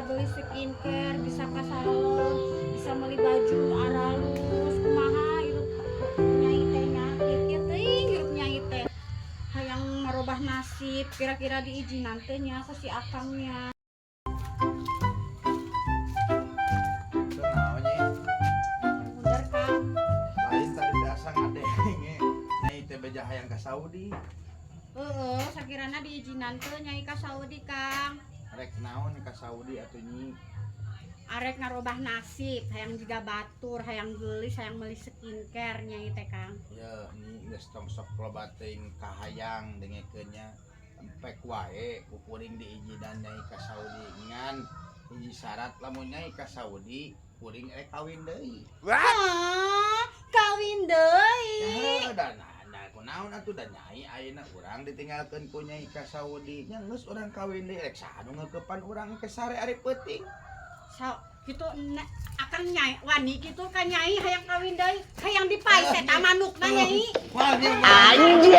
bisa beli skincare, bisa ke salon, bisa beli baju aralus kumaha hirup nyai teh nya kieu teuing hirup nyai teh hayang merubah nasib kira-kira diizinan teh nya ku si akangnya. Naon nya? Bener Kang. Lain tadi biasa ngadenge. Nyai teh beja hayang ka Saudi. Sakirana diizinan teh nyai ka Saudi Kang. Rek naon ka Saudi atuh nyi? Arek ngarobah nasib, hayang juga batur, hayang gelis, hayang meuli skincare nyai teh Kang. Ya nyi geus tong sok loba teuing kahayang dengekeun nya. Empek wae kuring diizinan nyai ka Saudi ngan hiji syarat lamun nyai ka Saudi kuring rek kawin deui. Wah, kawin deui. Ya dan kunaon atuh da nyai ayeuna urang ditinggalkeun ku nyai ka Saudi nya geus urang kawin deui rek saha nu ngeukepan urang ke sare ari peuting. Gitu akan nyai wani gitu kan nyai hayang kawin deui hayang dipaes eta manukna nyai Anjir.